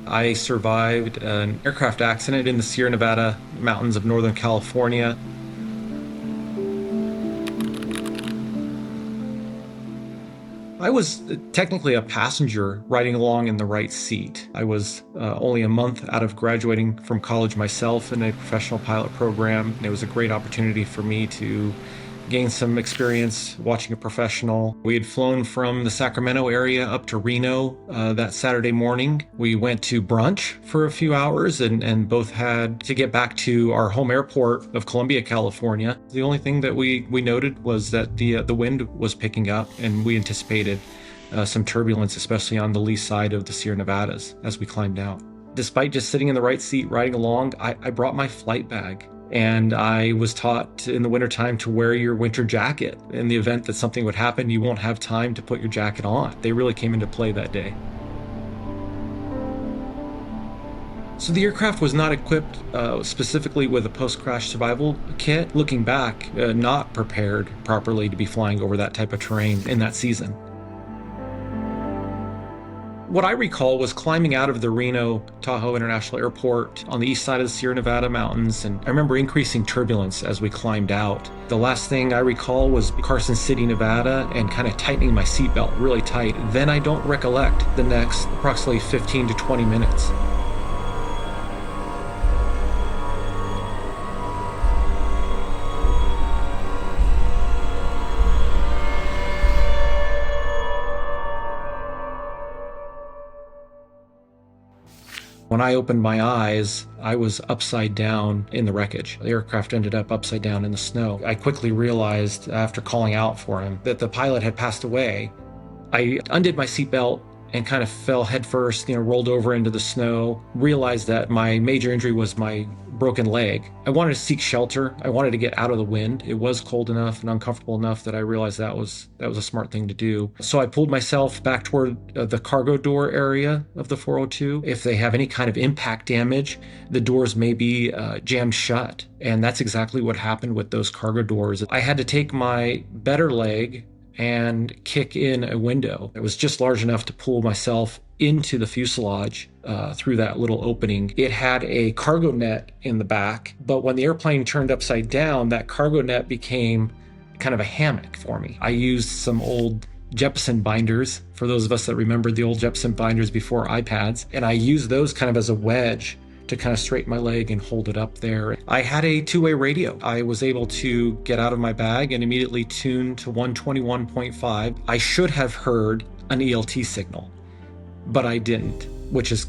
I survived an aircraft accident in the Sierra Nevada mountains of Northern California. I was technically a passenger riding along in the right seat. I was only a month out of graduating from college myself in a professional pilot program, and it was a great opportunity for me to gain some experience watching a professional. We had flown from the Sacramento area up to Reno that Saturday morning. We went to brunch for a few hours and both had to get back to our home airport of Columbia, California. The only thing that we noted was that the wind was picking up, and we anticipated some turbulence, especially on the lee side of the Sierra Nevadas as we climbed out. Despite just sitting in the right seat riding along, I brought my flight bag. And I was taught in the wintertime to wear your winter jacket. In the event that something would happen, you won't have time to put your jacket on. They really came into play that day. So the aircraft was not equipped specifically with a post-crash survival kit. Looking back, not prepared properly to be flying over that type of terrain in that season. What I recall was climbing out of the Reno Tahoe International Airport on the east side of the Sierra Nevada mountains, and I remember increasing turbulence as we climbed out. The last thing I recall was Carson City, Nevada, and kind of tightening my seatbelt really tight. Then I don't recollect the next approximately 15 to 20 minutes. When I opened my eyes, I was upside down in the wreckage. The aircraft ended up upside down in the snow. I quickly realized, after calling out for him, that the pilot had passed away. I undid my seatbelt and kind of fell headfirst, rolled over into the snow, realized that my major injury was my broken leg. I wanted to seek shelter. I wanted to get out of the wind. It was cold enough and uncomfortable enough that I realized that was a smart thing to do. So I pulled myself back toward the cargo door area of the 402. If they have any kind of impact damage, the doors may be jammed shut. And that's exactly what happened with those cargo doors. I had to take my better leg and kick in a window. It was just large enough to pull myself into the fuselage through that little opening. It had a cargo net in the back, but when the airplane turned upside down, that cargo net became kind of a hammock for me. I used some old Jeppesen binders, for those of us that remember the old Jeppesen binders before iPads, and I used those kind of as a wedge to kind of straighten my leg and hold it up there. I had a two-way radio. I was able to get out of my bag and immediately tune to 121.5. I should have heard an ELT signal, but I didn't, which is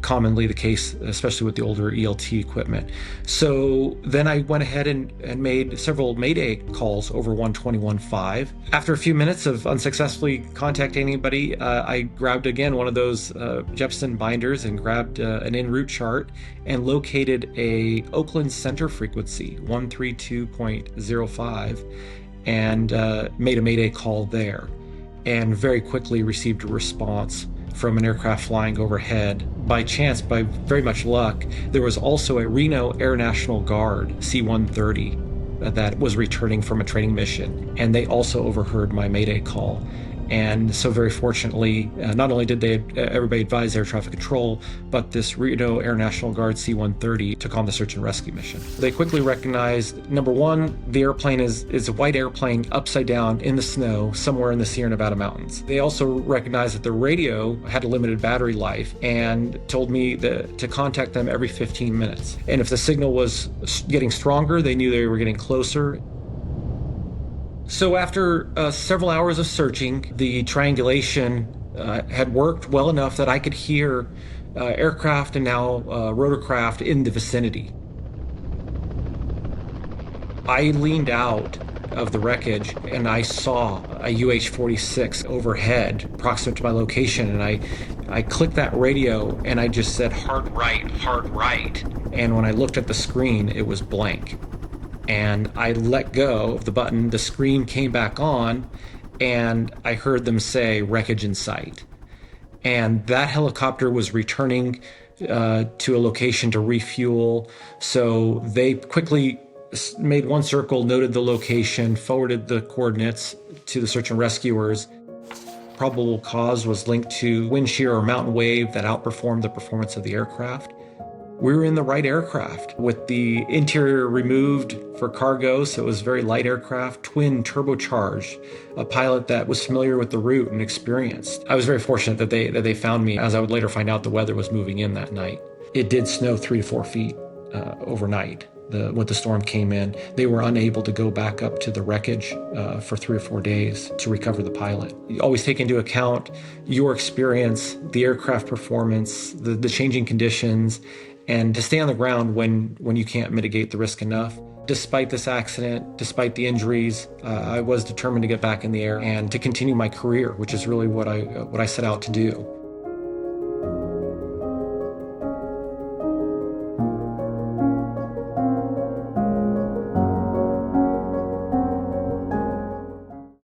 commonly the case, especially with the older ELT equipment. So then I went ahead and made several Mayday calls over 121.5. After a few minutes of unsuccessfully contacting anybody, I grabbed again one of those Jeppesen binders and grabbed an en route chart and located a Oakland center frequency, 132.05, and made a Mayday call there, and very quickly received a response from an aircraft flying overhead. By chance, by very much luck, there was also a Reno Air National Guard C-130 that was returning from a training mission, and they also overheard my Mayday call. And so very fortunately, not only did everybody advise air traffic control, but this Reno Air National Guard C-130 took on the search and rescue mission. They quickly recognized, number one, the airplane is a white airplane upside down in the snow somewhere in the Sierra Nevada mountains. They also recognized that the radio had a limited battery life and told me to contact them every 15 minutes. And if the signal was getting stronger, they knew they were getting closer. So after several hours of searching, the triangulation had worked well enough that I could hear aircraft and now rotorcraft in the vicinity. I leaned out of the wreckage and I saw a UH-46 overhead, proximate to my location, and I clicked that radio and I just said, hard right, hard right. And when I looked at the screen, it was blank. And I let go of the button, the screen came back on, and I heard them say, wreckage in sight. And that helicopter was returning to a location to refuel, so they quickly made one circle, noted the location, forwarded the coordinates to the search and rescuers. probable cause was linked to wind shear or mountain wave that outperformed the performance of the aircraft. We were in the right aircraft with the interior removed for cargo, so it was very light aircraft, twin turbocharged, a pilot that was familiar with the route and experienced. I was very fortunate that they found me. As I would later find out, the weather was moving in that night. It did snow 3 to 4 feet overnight. When the storm came in, they were unable to go back up to the wreckage for 3 or 4 days to recover the pilot. You always take into account your experience, the aircraft performance, the changing conditions, and to stay on the ground when you can't mitigate the risk enough. Despite this accident, despite the injuries, I was determined to get back in the air and to continue my career, which is really what I set out to do.